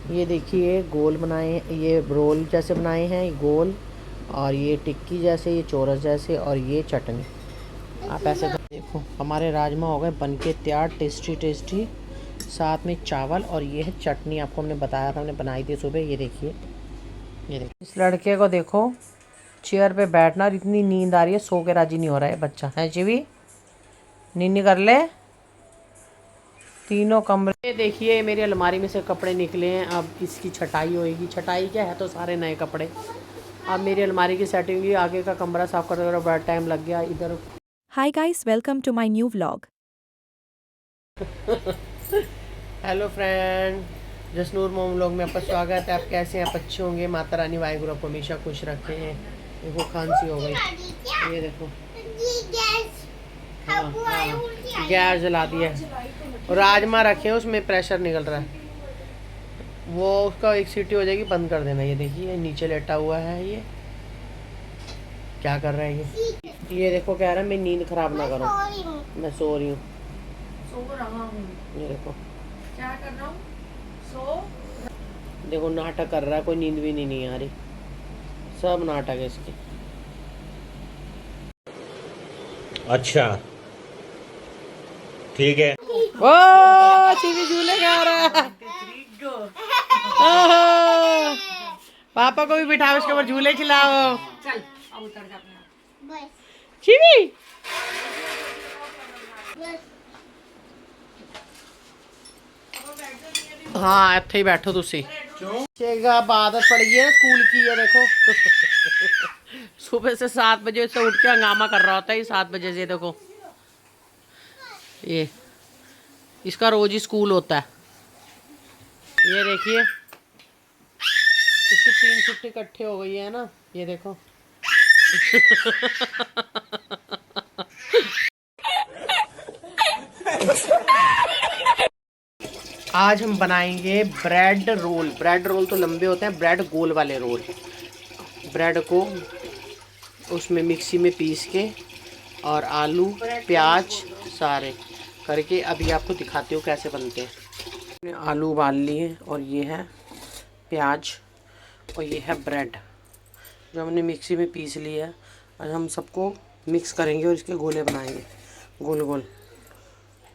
ये देखिए गोल बनाए, ये रोल जैसे बनाए हैं, ये गोल, और ये टिक्की जैसे, ये चोरस जैसे, और ये चटनी। आप ऐसे देखो, हमारे राजमा हो गए बनके तैयार, टेस्टी टेस्टी। साथ में चावल, और ये है चटनी, आपको हमने बताया था, हमने बनाई थी सुबह। ये देखिए, ये देखिए इस लड़के को देखो, चेयर पे बैठना, और इतनी नींद आ रही है, सो के राजी नहीं हो रहा है बच्चा। है जीवी, नींद कर ले। तीनों कमरे, देखिए मेरी अलमारी में से कपड़े निकले हैं, अब इसकी छटाई होएगी। छटाई क्या है, तो सारे नए कपड़े। अब मेरी अलमारी की सेटिंग हुई, आगे का कमरा साफ़ करते हुए बड़ा टाइम लग गया इधर। Hi guys, welcome to my new vlog. Hello friend, Jasnoor मोम व्लॉग में आपका स्वागत है। आप कैसे हैं? आप अच्छे होंगे। माता रानी वाहिगुरु आपको हमेशा खुश रखे हैं। देखो खांसी हो गई, ये देखो। हाँ हाँ, गैस जला दिया, और राजमा रखे हैं, उसमें प्रेशर निकल रहा है। वो उसका एक सीटी हो जाएगी, बंद कर देना। ये देखिए नीचे लेटा हुआ है, ये क्या कर रहा है ये देखो, कह रहा है मैं नींद खराब ना करो, मैं सो रही हूँ। सो रहा हूँ। ये देखो, क्या कर रहा हूँ? सो। देखो नाटक कर रहा है, कोई नींद भी नहीं आ रही, सब नाटक है इसके। अच्छा ठीक है। ओ चीवी झूले गा रहा है। ओहो, पापा को भी बिठाओ, उसके ऊपर झूले खिलाओ। चल अब उतर जा अपना। चीवी, हाँ ਇੱਥੇ ही बैठो तुसी। चेगा आदत पड़ गई है स्कूल की, ये देखो। सुबह से 7 बजे से उठ के हंगामा कर रहा होता है, 7 बजे से। देखो ये इसका रोज ही स्कूल होता है। ये देखिए, इसकी 3 छुट्टी इकट्ठे हो गई है ना, ये देखो। आज हम बनाएंगे ब्रेड रोल। ब्रेड रोल तो लंबे होते हैं, ब्रेड गोल वाले रोल। ब्रेड को उसमें मिक्सी में पीस के, और आलू प्याज सारे करके अभी आपको दिखाती हूँ कैसे बनते हैं। आलू उबाल लिए, और ये है प्याज, और ये है ब्रेड जो हमने मिक्सी में पीस लिया है। और हम सबको मिक्स करेंगे और इसके गोले बनाएंगे, गोल गोल।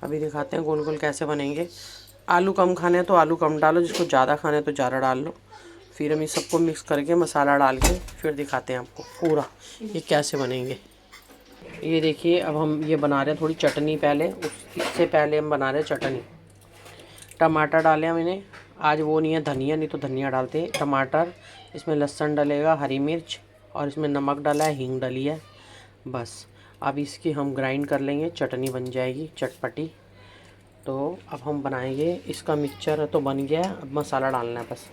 अभी दिखाते हैं गोल गोल कैसे बनेंगे। आलू कम खाने हैं तो आलू कम डालो, जिसको ज़्यादा खाने हैं तो ज़्यादा डाल लो। फिर हम इस सबको मिक्स करके मसाला डाल के फिर दिखाते हैं आपको पूरा ये कैसे बनेंगे। ये देखिए, अब हम ये बना रहे हैं थोड़ी चटनी। पहले इससे पहले हम बना रहे हैं चटनी। टमाटर डाले हम इन्हें, आज वो नहीं है धनिया, नहीं तो धनिया डालते। टमाटर, इसमें लहसुन डलेगा, हरी मिर्च, और इसमें नमक डाला है, हींग डली है, बस। अब इसकी हम ग्राइंड कर लेंगे, चटनी बन जाएगी चटपटी। तो अब हम बनाएंगे इसका मिक्सचर तो बन गया है, अब मसाला डालना है बस।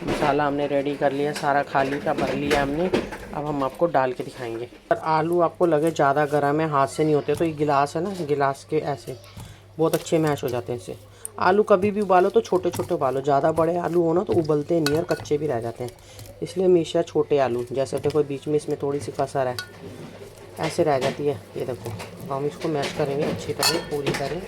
मसाला हमने रेडी कर लिया, सारा खाली का भर लिया हमने। अब हम आपको डाल के दिखाएंगे। और आलू आपको लगे ज़्यादा गर्म है, हाथ से नहीं होते, तो ये गिलास है ना, गिलास के ऐसे बहुत अच्छे मैश हो जाते हैं इससे। आलू कभी भी उबालो तो छोटे छोटे उबालो, ज़्यादा बड़े आलू हो ना तो उबलते नहीं और कच्चे भी रह जाते हैं, इसलिए हमेशा छोटे आलू। जैसे देखो बीच में इसमें थोड़ी सी कसर है, ऐसे रह जाती है। ये देखो, हम इसको मैश करेंगे अच्छी तरह, पूरी तरह।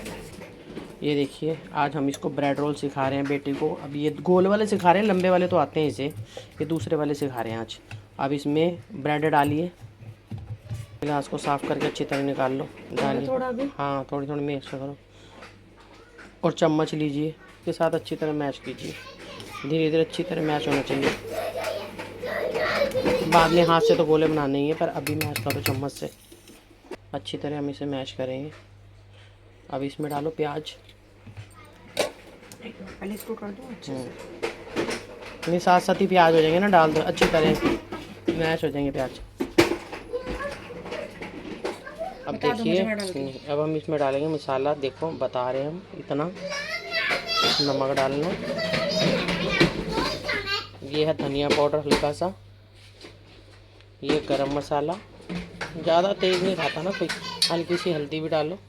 ये देखिए, आज हम इसको ब्रेड रोल सिखा रहे हैं बेटी को। अब ये गोल वाले सिखा रहे हैं, लंबे वाले तो आते हैं इसे, ये दूसरे वाले सिखा रहे हैं आज। अब इसमें ब्रेड डालिए, गिलास को साफ़ करके अच्छी तरह निकाल लो, डालिए। हाँ, थोड़ी थोड़ी मैश करो, और चम्मच लीजिए, इसके साथ अच्छी तरह मैश कीजिए। धीरे धीरे अच्छी तरह मैश होना चाहिए, बाद में हाथ से तो गोले बनाने ही है, पर अभी मैश करो चम्मच से। अच्छी तरह हम इसे मैश करेंगे। अब इसमें डालो प्याज, पहले इसको कर दो अच्छे से। ये साथ साथ ही प्याज हो जाएंगे ना, डाल दो, अच्छी तरह मैश हो जाएंगे प्याज। अब देखिए, अब हम इसमें डालेंगे मसाला। देखो बता रहे हैं हम, इतना नमक डालना, ये है धनिया पाउडर हल्का सा, ये गरम मसाला, ज़्यादा तेज़ नहीं खाता ना कोई, हल्की सी हल्दी भी डालो,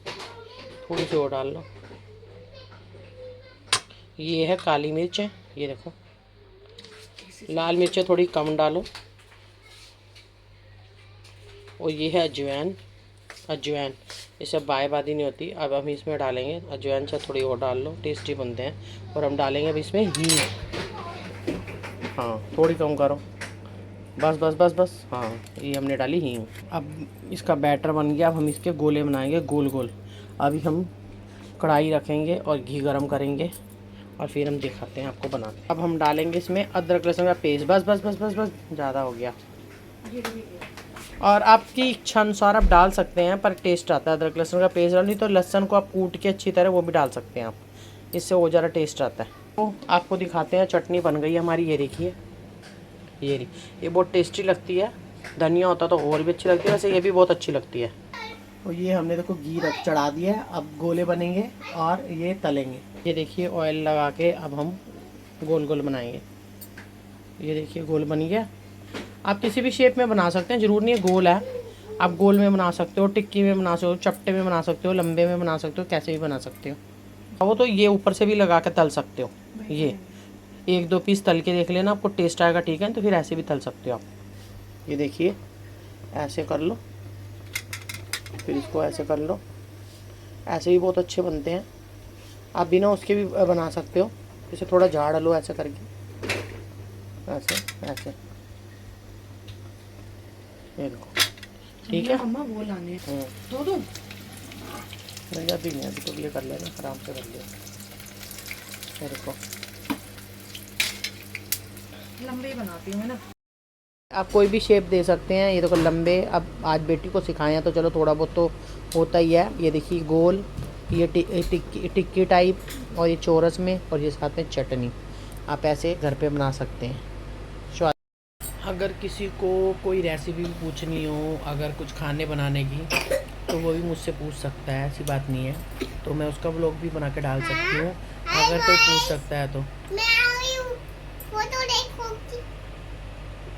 थोड़ी सी और डाल लो। ये है काली मिर्च है, ये देखो। लाल मिर्चें थोड़ी कम डालो, और ये है अजवाइन। अजवाइन इससे बादी नहीं होती। अब हम इसमें डालेंगे अजवाइन से थोड़ी और डाल लो, टेस्टी बनते हैं। और हम डालेंगे अब इसमें हींग। हाँ थोड़ी कम करो, बस बस बस बस। हाँ ये हमने डाली हींग। अब इसका बैटर बन गया। अब हम इसके गोले बनाएंगे गोल गोल। अभी हम कढ़ाई रखेंगे और घी गरम करेंगे और फिर हम दिखाते हैं आपको बनाते। अब हम डालेंगे इसमें अदरक लहसुन का पेस्ट। बस बस बस बस बस, ज़्यादा हो गया। और आपकी इच्छा अनुसार आप डाल सकते हैं, पर टेस्ट आता है अदरक लहसुन का पेस्ट डाल। नहीं तो लहसुन को आप कूट के अच्छी तरह वो भी डाल सकते हैं आप, इससे वो ज़्यादा टेस्ट आता है। तो आपको दिखाते हैं, चटनी बन गई है हमारी। ये देखिए, ये बहुत टेस्टी लगती है। धनिया होता तो और भी अच्छी लगती है, वैसे ये भी बहुत अच्छी लगती है। तो ये हमने देखो घी रख चढ़ा दिया है। अब गोले बनेंगे और ये तलेंगे। ये देखिए ऑयल लगा के अब हम गोल गोल बनाएंगे। ये देखिए गोल बन गया। आप किसी भी शेप में बना सकते हैं, ज़रूर नहीं है गोल है। आप गोल में बना सकते हो, टिक्की में बना सकते हो, चपटे में बना सकते हो, लंबे में बना सकते हो, कैसे भी बना सकते हो। वो तो ये ऊपर से भी लगा के तल सकते हो। ये एक दो पीस तल के देख लेना, आपको टेस्ट आएगा ठीक है, तो फिर ऐसे भी तल सकते हो आप। ये देखिए ऐसे कर लो, फिर इसको ऐसे कर लो। ऐसे भी बहुत अच्छे बनते हैं। आप बिना उसके भी बना सकते हो। इसे थोड़ा झाड़ लो ऐसे करके, ऐसे ऐसे। ये देखो ठीक है। अम्मा वो लाने दो दो। नहीं अभी नहीं, अभी तो ये कर लेना, आराम से कर लिया। ये देखो लंबे ही बनाती हूँ ना। आप कोई भी शेप दे सकते हैं। ये देखो लंबे। अब आज बेटी को सिखाया तो चलो थोड़ा बहुत तो होता ही है। ये देखिए गोल, ये टिक्की टाइप, और ये चौरस में, और ये साथ में चटनी। आप ऐसे घर पे बना सकते हैं। अगर किसी को कोई रेसिपी पूछनी हो, अगर कुछ खाने बनाने की, तो वो भी मुझसे पूछ सकता है, ऐसी बात नहीं है। तो मैं उसका व्लॉग भी बना के डाल सकती हूँ, अगर कोई पूछ सकता है तो। मैं आ रही हूँ, फोटो देखो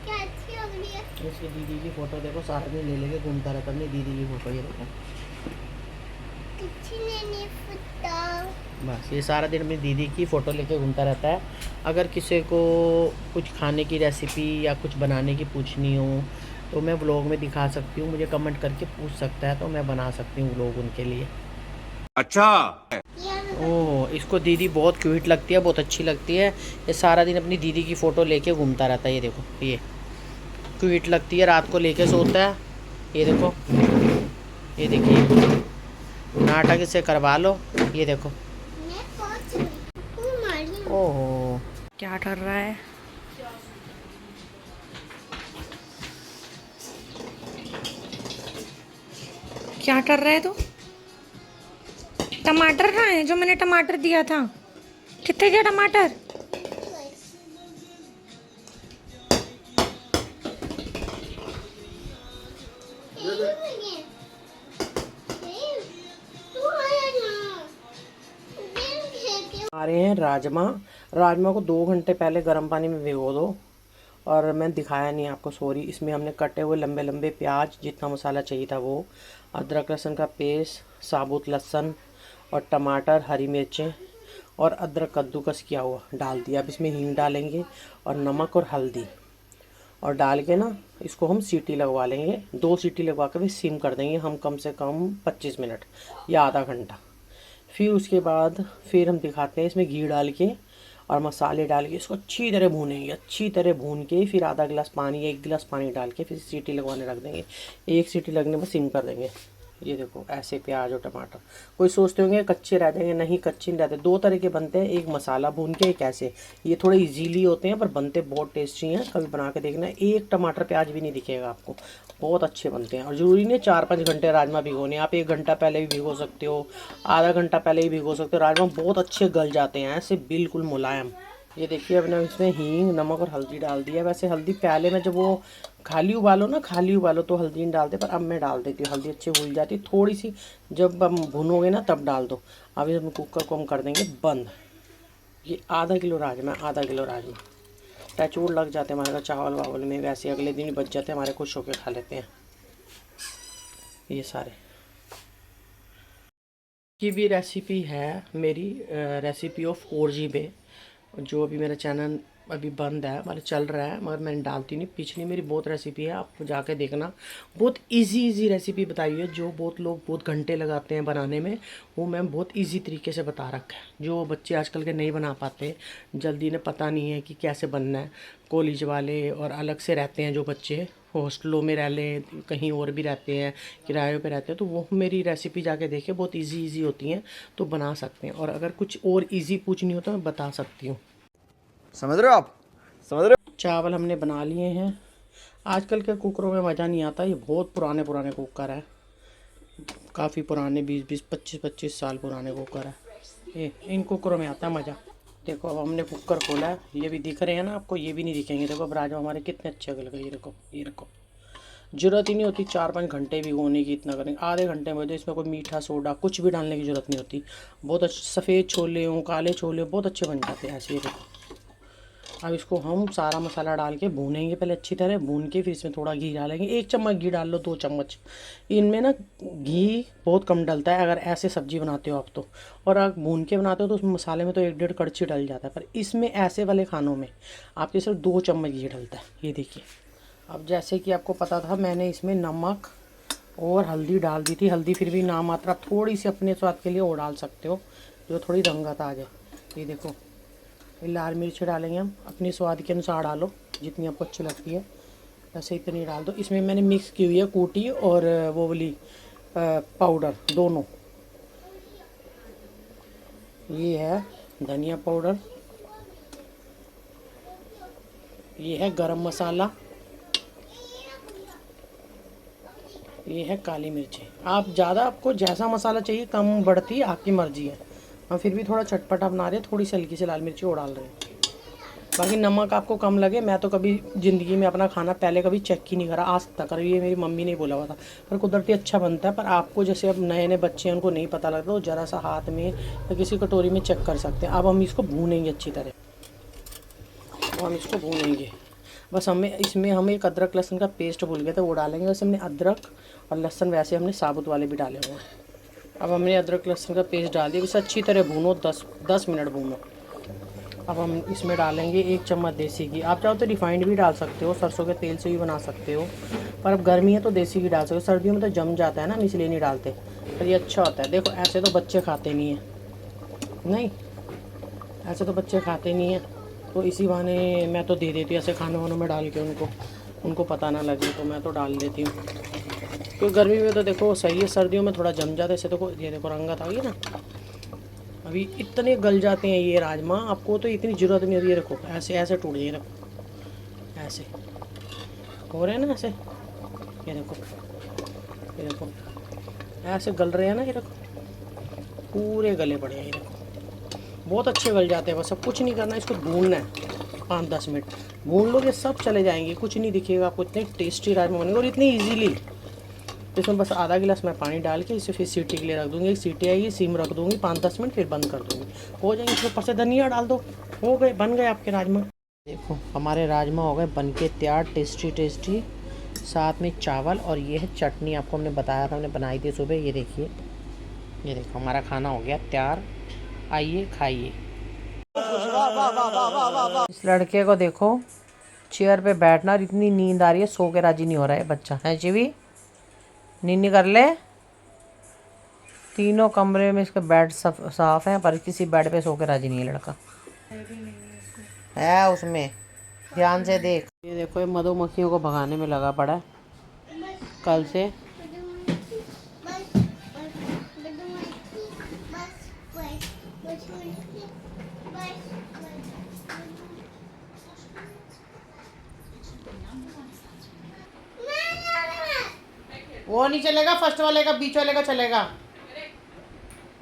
क्या अच्छी लग रही है। इसकी दीदी की फ़ोटो देखो, सारा दिन ले लेके घूमता रहता अपनी दीदी की फ़ोटो। ये देखो किसी ने नहीं फोटो। बस ये सारा दिन अपनी दीदी की फ़ोटो लेके घूमता रहता है। अगर किसी को कुछ खाने की रेसिपी या कुछ बनाने की पूछनी हो तो मैं व्लॉग में दिखा सकती हूँ, मुझे कमेंट करके पूछ सकता है, तो मैं बना सकती हूँ व्लॉग उनके लिए। अच्छा। ओह इसको दीदी बहुत क्यूट लगती है, बहुत अच्छी लगती है। ये सारा दिन अपनी दीदी की फ़ोटो लेके घूमता रहता है। ये देखो ये क्यूट लगती है, रात को लेके सोता है। ये देखो, ये देखिए नाटक इसे करवा लो। ये देखो मैं पहुंच गई मारी। ओहो क्या कर रहा है? क्या कर रहा है तू? टमाटर कहाँ है? जो मैंने टमाटर दिया था, कितने गया टमाटर? आ रहे हैं राजमा। राजमा को 2 घंटे पहले गर्म पानी में भिगो दो। और मैं दिखाया नहीं आपको, सॉरी। इसमें हमने कटे हुए लंबे लंबे प्याज, जितना मसाला चाहिए था वो, अदरक लहसुन का पेस्ट, साबुत लहसुन और टमाटर, हरी मिर्चें और अदरक कद्दूकस किया हुआ डाल दिया। अब इसमें हींग डालेंगे और नमक और हल्दी, और डाल के ना इसको हम सीटी लगवा लेंगे। 2 सीटी लगवा कर फिर सिम कर देंगे हम, कम से कम 25 मिनट या आधा घंटा। फिर उसके बाद फिर हम दिखाते हैं, इसमें घी डाल के और मसाले डाल के इसको अच्छी तरह भूनेंगे। अच्छी तरह भून के फिर आधा गिलास पानी, 1 गिलास पानी डाल के फिर सीटी लगवाने रख देंगे। 1 सीटी लगने पर सिम कर देंगे। ये देखो ऐसे प्याज और टमाटर। कोई सोचते होंगे कच्चे रह जाएंगे, नहीं कच्चे नहीं रहते। 2 तरह के बनते हैं, एक मसाला भून के, एक ऐसे। ये थोड़े इजीली होते हैं पर बनते बहुत टेस्टी हैं, कभी बना के देखना। एक टमाटर प्याज भी नहीं दिखेगा आपको, बहुत अच्छे बनते हैं। और ज़रूरी नहीं 4-5 घंटे राजमा भिगोने, आप 1 घंटा पहले भी भिगो सकते हो, आधा घंटा पहले ही भिगो सकते हो। राजमा बहुत अच्छे गल जाते हैं ऐसे, बिल्कुल मुलायम। ये देखिए अपने इसमें हींग, नमक और हल्दी डाल दिया। वैसे हल्दी पहले में जब वो खाली उबालो तो हल्दी नहीं डालते, पर अब मैं डाल देती हूँ। हल्दी अच्छी घुल जाती है थोड़ी सी, जब हम भुनोगे ना तब डाल दो। अब इसमें कुकर को हम कर देंगे बंद। ये आधा किलो राजमा टचवुड लग जाते हैं हमारे चावल वावल में, वैसे अगले दिन ही बच जाते हैं हमारे, खुश होकर खा लेते हैं ये सारे। की भी रेसिपी है मेरी, रेसिपी ऑफ 4G पे, जो अभी मेरा चैनल अभी बंद है, मतलब चल रहा है, मगर मैंने डालती नहीं। पिछली मेरी बहुत रेसिपी है, आप जाके देखना। बहुत इजी रेसिपी बताई है, जो बहुत लोग बहुत घंटे लगाते हैं बनाने में, वो मैं बहुत इजी तरीके से बता रखा है। जो बच्चे आजकल के नहीं बना पाते, जल्दी इन्हें पता नहीं है कि कैसे बनना है, कॉलेज वाले और अलग से रहते हैं जो बच्चे हॉस्टलों में रह लें, कहीं और भी रहते हैं, किरायों पे रहते हैं, तो वो मेरी रेसिपी जाके देखे, बहुत इजी होती हैं, तो बना सकते हैं। और अगर कुछ और इजी पूछनी हो तो मैं बता सकती हूँ। समझ रहे हो आप? समझ रहे हो? चावल हमने बना लिए हैं। आजकल के कुकरों में मज़ा नहीं आता, ये बहुत पुराने कुकर है, काफ़ी पुराने, 20-20, 25-25 साल पुराने कुकर है ये। इन कुकरों में आता है मज़ा। देखो अब हमने कुकर खोला है, ये भी दिख रहे हैं ना आपको, ये भी नहीं दिखेंगे। देखो अब राजमा हमारे कितने अच्छे गल गए, ये देखो, ये देखो। ज़रूरत ही नहीं होती 4-5 घंटे भिगोने की, इतना करेंगे आधे घंटे में, तो इसमें कोई मीठा सोडा कुछ भी डालने की ज़रूरत नहीं होती। बहुत अच्छे सफ़ेद छोले हों, काले छोले हों, बहुत अच्छे बन जाते हैं ऐसे। ये देखो अब इसको हम सारा मसाला डाल के भूनेंगे, पहले अच्छी तरह भून के, फिर इसमें थोड़ा घी डालेंगे। 1 चम्मच घी डाल लो, 2 चम्मच। इनमें ना घी बहुत कम डलता है अगर ऐसे सब्ज़ी बनाते हो आप तो, और अगर भून के बनाते हो तो उस मसाले में तो 1-1.5 कड़छी डल जाता है, पर इसमें ऐसे वाले खानों में आपके सिर्फ 2 चम्मच घी डलता है। ये देखिए, अब जैसे कि आपको पता था, मैंने इसमें नमक और हल्दी डाल दी थी। हल्दी फिर भी नामात्रा, थोड़ी सी अपने स्वाद के लिए और डाल सकते हो, जो थोड़ी रंगत आ जाए। ये देखो, लाल मिर्च डालेंगे हम, अपने स्वाद के अनुसार डालो, जितनी आपको अच्छी लगती है वैसे इतनी डाल दो। इसमें मैंने मिक्स की हुई है कूटी और वो वाली पाउडर, दोनों। ये है धनिया पाउडर, ये है गरम मसाला, ये है काली मिर्ची। आप ज़्यादा, आपको जैसा मसाला चाहिए, कम बढ़ती आपकी मर्जी है। हम फिर भी थोड़ा चटपटा बना रहे हैं, थोड़ी सी हल्की सी लाल मिर्ची और डाल रहे हैं। बाकी नमक आपको कम लगे, मैं तो कभी ज़िंदगी में अपना खाना पहले कभी चेक ही नहीं करा आज तक, और ये मेरी मम्मी ने बोला हुआ था। पर कुदरती अच्छा बनता है, पर आपको जैसे अब नए नए बच्चे हैं, उनको नहीं पता लगता, तो ज़रा सा हाथ में या किसी कटोरी में चेक कर सकते हैं। अब हम इसको भूनेंगे अच्छी तरह, तो हम इसको भूनेंगे बस। इसमें हम एक अदरक लहसुन का पेस्ट भूल गए थे, वो डालेंगे। वैसे हमने अदरक और लहसुन वैसे हमने साबुत वाले भी डाले हुए हैं। अब हमने अदरक लहसुन का पेस्ट डाल दिया, इसे अच्छी तरह भूनो, 10 मिनट भूनो। अब हम इसमें डालेंगे 1 चम्मच देसी घी। आप चाहो तो रिफाइंड भी डाल सकते हो, सरसों के तेल से भी बना सकते हो, पर अब गर्मी है तो देसी घी डाल सकते हो। सर्दियों में तो जम जाता है ना, इसलिए नहीं डालते, पर ये अच्छा होता है। देखो ऐसे तो बच्चे खाते नहीं हैं, नहीं ऐसे तो बच्चे खाते नहीं हैं, तो इसी बहाने मैं तो दे देती हूँ ऐसे खाने वानों में डाल के, उनको पता ना लगे, तो मैं तो डाल देती हूँ। क्योंकि गर्मी में तो देखो सही है, सर्दियों में थोड़ा जम जाता है। ऐसे तो ये देखो रंगत आ गई ना, अभी इतने गल जाते हैं ये राजमा, आपको तो इतनी ज़रूरत नहीं होती। ये रखो ऐसे ऐसे टूट जाए, रखो ऐसे हो रहे हैं ना, ऐसे ये देखो, ये देखो ऐसे गल रहे हैं ना, ये देखो पूरे गले पड़े हैं, ये देखो बहुत अच्छे गल जाते हैं। बस अब कुछ नहीं करना, इसको भूनना है 5-10 मिनट भून लो, ये सब चले जाएंगे, कुछ नहीं दिखेगा आपको। इतने टेस्टी राजमा बनेंगे और इतनी ईजीली। इसमें बस आधा गिलास मैं पानी डाल के इसे फिर सीटी के लिए रख दूँगी। एक सीटी आएगी, सिम रख दूँगी 5-10 मिनट, फिर बंद कर दूँगी, हो जाएंगे। इसके ऊपर से धनिया डाल दो, हो गए, बन गए आपके राजमा। देखो हमारे राजमा हो गए बन के तैयार, टेस्टी। साथ में चावल, और ये है चटनी, आपको हमने बताया था, हमने बनाई थी सुबह। ये देखिए, ये देखो हमारा खाना हो गया तैयार, आइए खाइए। इस लड़के को देखो चेयर पे बैठना, और इतनी नींद आ रही है, सो के राजी नहीं हो रहा है बच्चा, है जीवी, नींद कर ले। तीनों कमरे में इसके बेड साफ हैं, पर किसी बेड पे सो के राजी नहीं है लड़का, है उसमें, ध्यान से देख। ये देखो ये मधुमक्खियों को भगाने में लगा पड़ा है कल से। वो नहीं चलेगा, फर्स्ट वाले का, बीच वाले का चलेगा,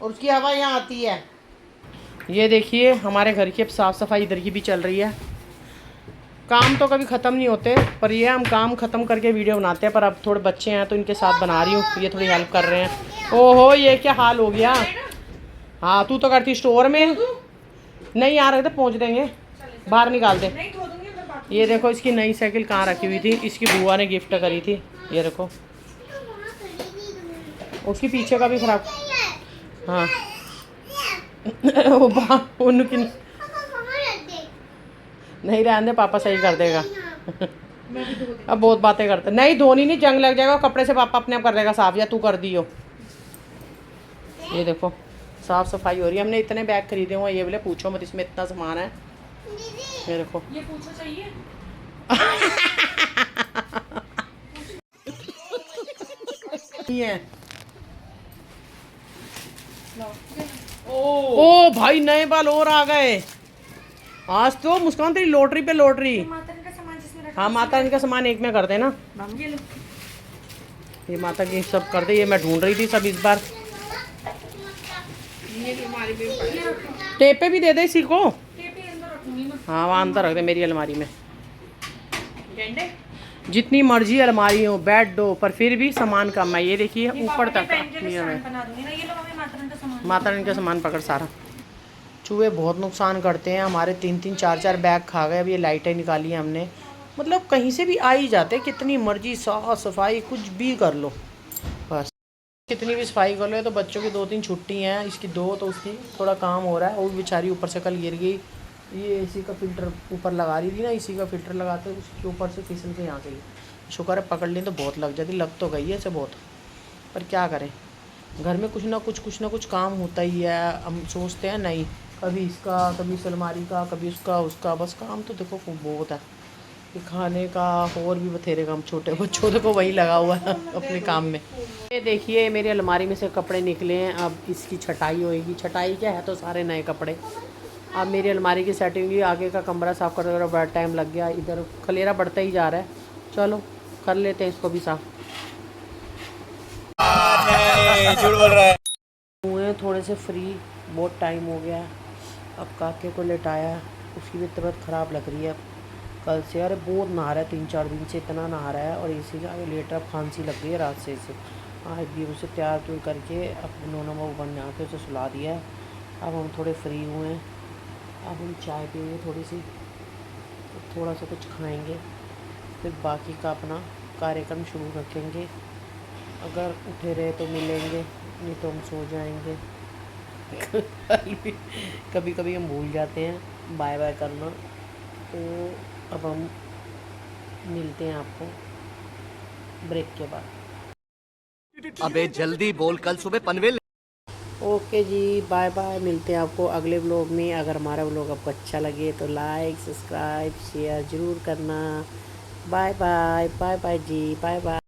और उसकी हवा यहाँ आती है। ये देखिए हमारे घर की अब साफ़ सफाई इधर की भी चल रही है। काम तो कभी ख़त्म नहीं होते, पर ये हम काम ख़त्म करके वीडियो बनाते हैं। पर अब थोड़े बच्चे हैं तो इनके साथ बना रही हूँ, ये थोड़ी हेल्प कर रहे हैं। ओहो ये क्या हाल हो गया। हाँ तू तो करती स्टोर में, नहीं यहाँ रख दे, पहुँच देंगे, बाहर निकाल दे। ये देखो इसकी नई साइकिल कहाँ रखी हुई थी, इसकी बुआ ने गिफ्ट करी थी। ये देखो उसकी पीछे का भी खराब, हाँ उनकी नहीं रहने दे, पापा सही कर देगा। अब बहुत बातें करते। नहीं धोनी नहीं, जंग लग जाएगा कपड़े से, पापा अपने आप कर देगा साफ, या तू कर दियो। ये देखो साफ सफाई हो रही है। हमने इतने बैग खरीदे हुए, ये बोले पूछो मत, इसमें इतना सामान है। ये देखो, ये पूछो चाहिए। ये ओ भाई नए बाल और आ गए आज तो। मुस्कान तेरी लॉटरी पे लॉटरी। माता रानी का सामान जिसमें रखा हाँ माता रानी का सामान एक में कर दे ना। ये लो। ये माता की सब कर दे। ये मैं ढूंढ रही थी सब इस बार। टेपे भी दे दे इसी को। टेपे अंदर रखूंगी मैं। हाँ वहाँ अंदर रख दे मेरी अलमारी में। जितनी मर्जी अलमारी हो, बेड हो, पर फिर भी सामान कम है। ये देखिए ऊपर तक बना दूंगी ना। ये लो मम्मी, माता रानी का सामान। माता रानी का सामान पकड़ सारा। चूहे बहुत नुकसान करते हैं हमारे। 3-3 4-4 बैग खा गए। अब ये लाइटें निकाली हैं हमने। मतलब कहीं से भी आ ही जाते, कितनी मर्जी साफ सफाई कुछ भी कर लो, बस कितनी भी सफाई कर लो। तो बच्चों की 2-3 छुट्टी हैं, इसकी 2, तो उसकी थोड़ा काम हो रहा है। और बेचारी ऊपर से कल गिर गई। ये एसी का फ़िल्टर ऊपर लगा रही थी ना, इसी का फ़िल्टर लगाते उसके ऊपर से फिसल के यहाँ गई। शुक्र है पकड़ लें तो बहुत लग जाती, लग तो गई है ऐसे बहुत, पर क्या करें, घर में कुछ ना कुछ काम होता ही है। हम सोचते हैं नहीं, कभी इसका, कभी इस अलमारी का, कभी उसका, बस काम तो देखो बहुत है। ये खाने का और भी बथेरे काम, छोटे बच्चों देखो वही लगा हुआ है अपने काम में। ये देखिए मेरी अलमारी में से कपड़े निकले हैं। अब इसकी छटाई होएगी। छटाई क्या है, तो सारे नए कपड़े। अब मेरी अलमारी की सेटिंग हुई। आगे का कमरा साफ़ करते हुए बड़ा टाइम लग गया। इधर खलेरा बढ़ता ही जा रहा है। चलो कर लेते हैं इसको भी साफ। झूठ बोल रहा है। हुए थोड़े से फ्री, बहुत टाइम हो गया। अब काके को लेटाया, उसकी भी तबीयत ख़राब लग रही है कल से। अरे बहुत नहा रहा है, 3-4 दिन से इतना नहा रहा है। और इसी का लेटर खांसी लग गई है रात से इसे। आज भी उसे तैयार तुर करके अपने नोना बना के उसे सुला दिया है। अब हम थोड़े फ्री हुए हैं। अब हम चाय पिएंगे थोड़ी सी, थोड़ा सा कुछ खाएंगे, फिर बाकी का अपना कार्यक्रम शुरू रखेंगे। अगर उठे रहे तो मिलेंगे, नहीं तो हम सो जाएंगे। कभी कभी हम भूल जाते हैं बाय बाय करना। तो अब हम मिलते हैं आपको ब्रेक के बाद। अबे जल्दी बोल, कल सुबह पनवेल। ओके जी, बाय बाय। मिलते हैं आपको अगले व्लॉग में। अगर हमारा व्लॉग आपको अच्छा लगे तो लाइक, सब्सक्राइब, शेयर ज़रूर करना। बाय बाय, बाय बाय जी, बाय बाय।